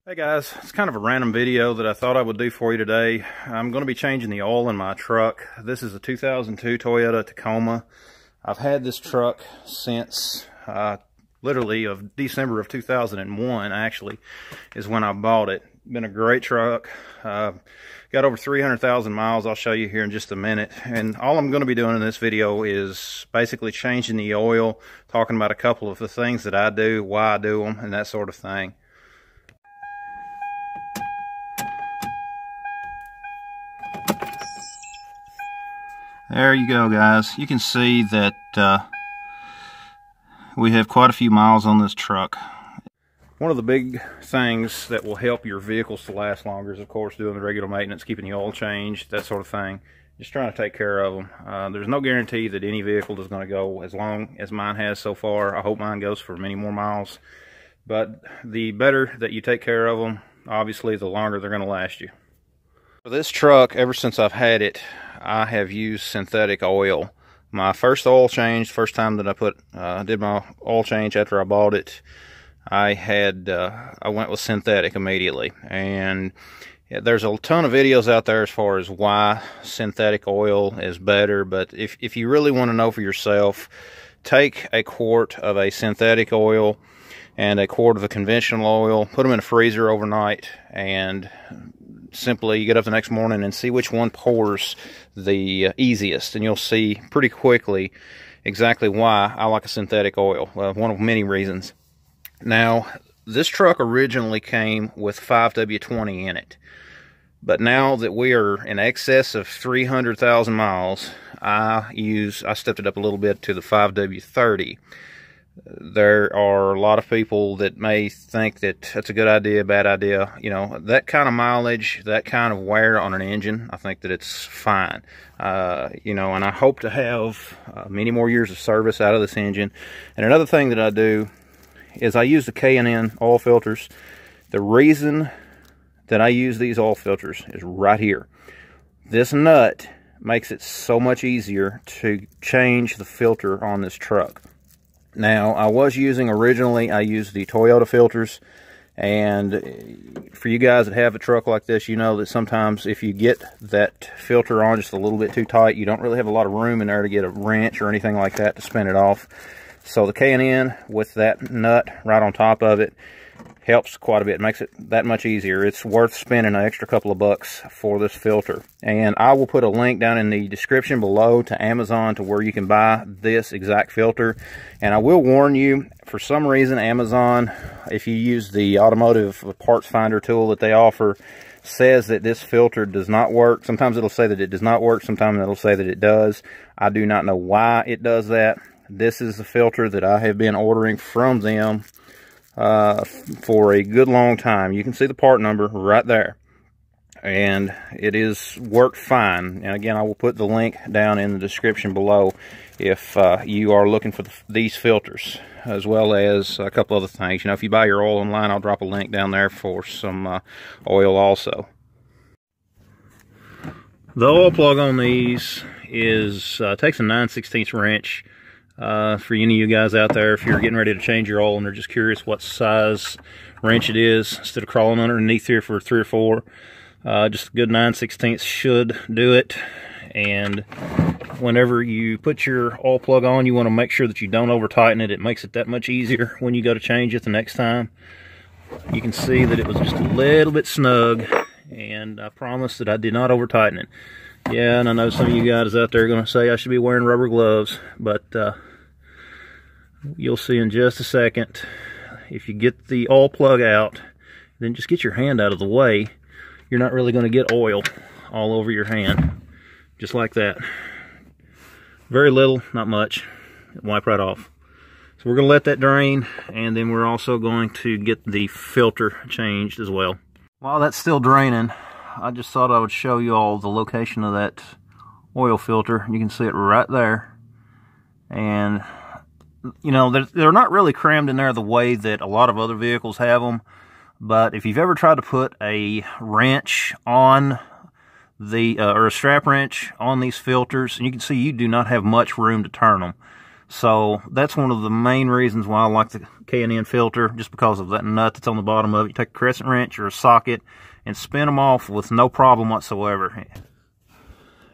Hey guys, it's kind of a random video that I thought I would do for you today. I'm going to be changing the oil in my truck. This is a 2002 Toyota Tacoma. I've had this truck since literally of December of 2001 actually is when I bought it. Been a great truck. Got over 300,000 miles. I'll show you here in just a minute. And all I'm going to be doing in this video is basically changing the oil, talking about a couple of the things that I do, why I do them, and that sort of thing. There you go, guys. You can see that we have quite a few miles on this truck. One of the big things that will help your vehicles to last longer is, of course, doing the regular maintenance, keeping the oil changed, that sort of thing. Just trying to take care of them. There's no guarantee that any vehicle is going to go as long as mine has so far. I hope mine goes for many more miles. But the better that you take care of them, obviously, the longer they're going to last you. For this truck, ever since I've had it, I have used synthetic oil. My first oil change, first time that I did my oil change after I bought it, I went with synthetic immediately. And there's a ton of videos out there as far as why synthetic oil is better, but if you really want to know for yourself, take a quart of a synthetic oil and a quart of a conventional oil, put them in a freezer overnight, and simply you get up the next morning and see which one pours the easiest, and you'll see pretty quickly exactly why I like a synthetic oil. Well, one of many reasons. Now, this truck originally came with 5W20 in it, but now that we are in excess of 300,000 miles, I stepped it up a little bit to the 5W30. There are a lot of people that may think that that's a good idea, bad idea. You know, that kind of mileage, that kind of wear on an engine, I think that it's fine. You know, and I hope to have many more years of service out of this engine. And another thing that I do is I use the Knn Oil Filters. The reason that I use these oil filters is right here. This nut makes it so much easier to change the filter on this truck. Now, I used the Toyota filters, and for you guys that have a truck like this, you know that sometimes if you get that filter on just a little bit too tight, you don't really have a lot of room in there to get a wrench or anything like that to spin it off. So the Knn with that nut right on top of it helps quite a bit. It makes it that much easier. It's worth spending an extra couple of bucks for this filter. And I will put a link down in the description below to Amazon to where you can buy this exact filter. And I will warn you, for some reason Amazon, if you use the automotive parts finder tool that they offer, says that this filter does not work. Sometimes it'll say that it does not work. Sometimes it'll say that it does. I do not know why it does that. This is the filter that I have been ordering from them for a good long time. You can see the part number right there, and it is worked fine. And again, I will put the link down in the description below if you are looking for these filters, as well as a couple other things. You know, if you buy your oil online, I'll drop a link down there for some oil also. The oil plug on these takes a 9/16 wrench. For any of you guys out there, if you're getting ready to change your oil and are just curious what size wrench it is, instead of crawling underneath here for 3 or 4, just a good 9/16 should do it. And whenever you put your oil plug on, you want to make sure that you don't over tighten it. It makes it that much easier when you go to change it the next time. You can see that it was just a little bit snug, and I promise that I did not over tighten it. Yeah, and I know some of you guys out there are going to say I should be wearing rubber gloves, but you'll see in just a second. If you get the oil plug out, then just get your hand out of the way. You're not really going to get oil all over your hand, just like that. Very little, not much. Wipe right off. So we're going to let that drain, and then we're also going to get the filter changed as well. While that's still draining, I just thought I would show you all the location of that oil filter. You can see it right there. And, you know, they're not really crammed in there the way that a lot of other vehicles have them. But if you've ever tried to put a wrench on or a strap wrench on these filters, and you can see you do not have much room to turn them. So that's one of the main reasons why I like the Knn filter, just because of that nut that's on the bottom of it. You take a crescent wrench or a socket and spin them off with no problem whatsoever.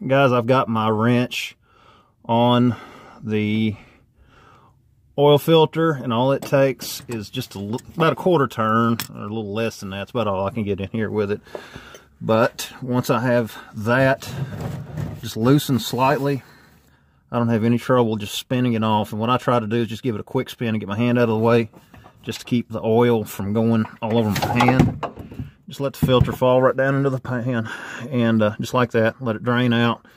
Guys, I've got my wrench on the oil filter, and all it takes is just about a quarter turn, or a little less than that. That's about all I can get in here with it. But once I have that just loosened slightly, I don't have any trouble just spinning it off. And what I try to do is just give it a quick spin and get my hand out of the way, just to keep the oil from going all over my hand. Just let the filter fall right down into the pan, and just like that, let it drain out. A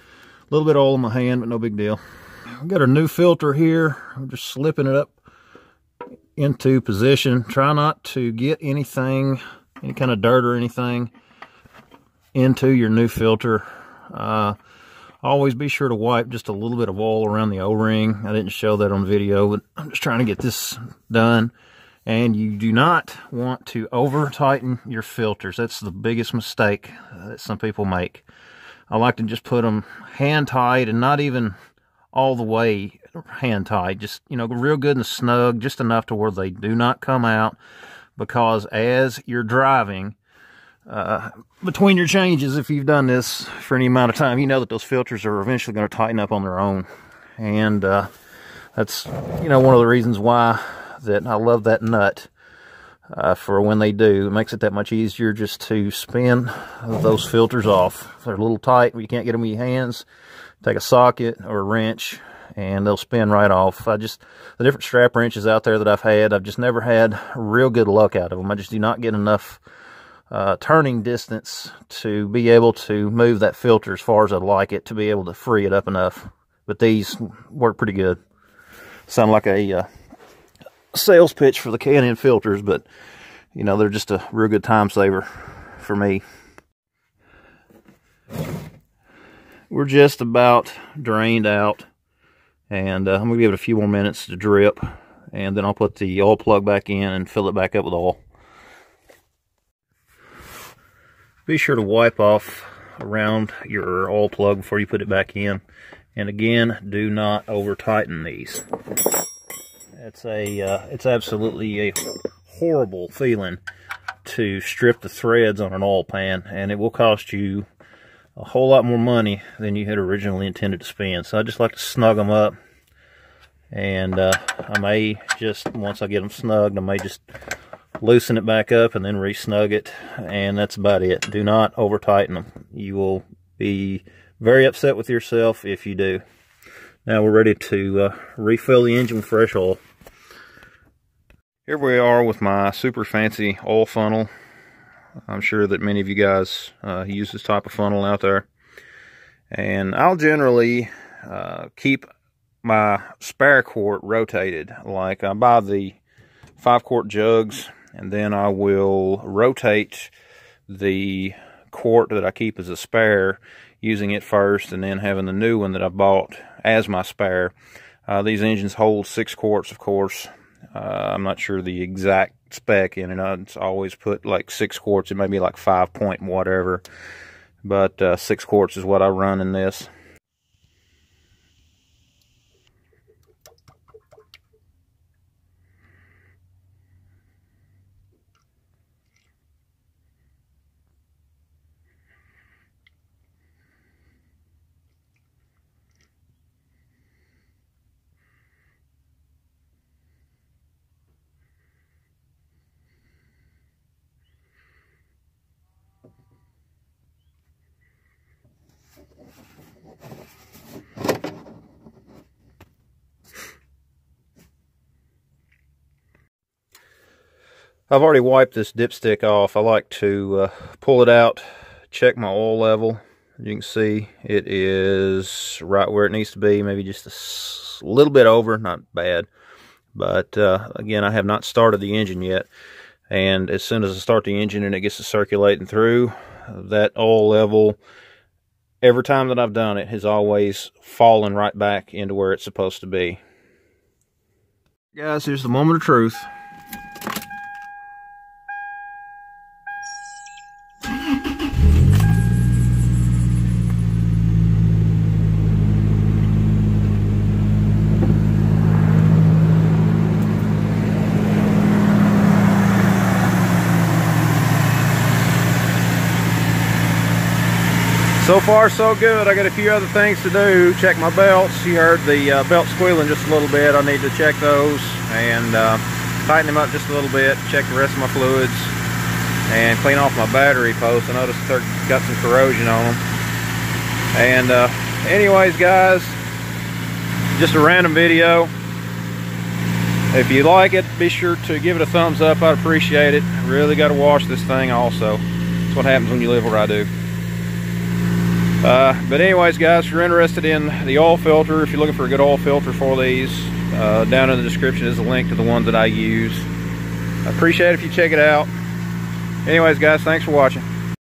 little bit of oil in my hand, but no big deal. I've got a new filter here. I'm just slipping it up into position. Try not to get anything, any kind of dirt or anything, into your new filter. Always be sure to wipe just a little bit of oil around the O-ring. I didn't show that on video, but I'm just trying to get this done. And you do not want to over tighten your filters. That's the biggest mistake that some people make. I like to just put them hand tight, and not even all the way hand tight. Just, you know, real good and snug, just enough to where they do not come out. Because as you're driving, between your changes, if you've done this for any amount of time, you know that those filters are eventually going to tighten up on their own. And that's, you know, one of the reasons why that I love that nut, for when they do. It makes it that much easier just to spin those filters off. If they're a little tight, you can't get them with your hands, take a socket or a wrench and they'll spin right off. The different strap wrenches out there that I've had, I've just never had real good luck out of them. I just do not get enough turning distance to be able to move that filter as far as I'd like it, to be able to free it up enough. But these work pretty good. Sound like a sales pitch for the Knn filters, but you know, they're just a real good time saver for me. We're just about drained out, and I'm gonna give it a few more minutes to drip, and then I'll put the oil plug back in and fill it back up with oil. Be sure to wipe off around your oil plug before you put it back in, and again, do not over tighten these. It's absolutely a horrible feeling to strip the threads on an oil pan, and it will cost you a whole lot more money than you had originally intended to spend. So I just like to snug them up, and I may just, once I get them snugged, I may just loosen it back up and then re-snug it, and that's about it. Do not over tighten them. You will be very upset with yourself if you do. Now we're ready to refill the engine with fresh oil. Here we are with my super fancy oil funnel. I'm sure that many of you guys use this type of funnel out there. And I'll generally keep my spare quart rotated. Like, I buy the 5-quart jugs, and then I will rotate the quart that I keep as a spare, using it first, and then having the new one that I bought as my spare. These engines hold 6 quarts, of course. I'm not sure the exact spec in it. It's always put like 6 quarts. It may be like 5 point whatever, but 6 quarts is what I run in this. I've already wiped this dipstick off. I like to pull it out, check my oil level. You can see it is right where it needs to be, maybe just a little bit over, not bad. But again, I have not started the engine yet. And as soon as I start the engine and it gets to circulating through, that oil level, every time that I've done it, has always fallen right back into where it's supposed to be. Guys, here's the moment of truth. So far so good. I got a few other things to do. Check my belts. You heard the belt squealing just a little bit. I need to check those and tighten them up just a little bit. Check the rest of my fluids and clean off my battery posts. I noticed they've got some corrosion on them. And anyways guys, just a random video. If you like it, be sure to give it a thumbs up. I'd appreciate it. Really got to wash this thing also. That's what happens when you live where I do. But anyways guys, if you're interested in the oil filter, if you're looking for a good oil filter for these, down in the description is a link to the ones that I use. I appreciate it if you check it out. Anyways guys, thanks for watching.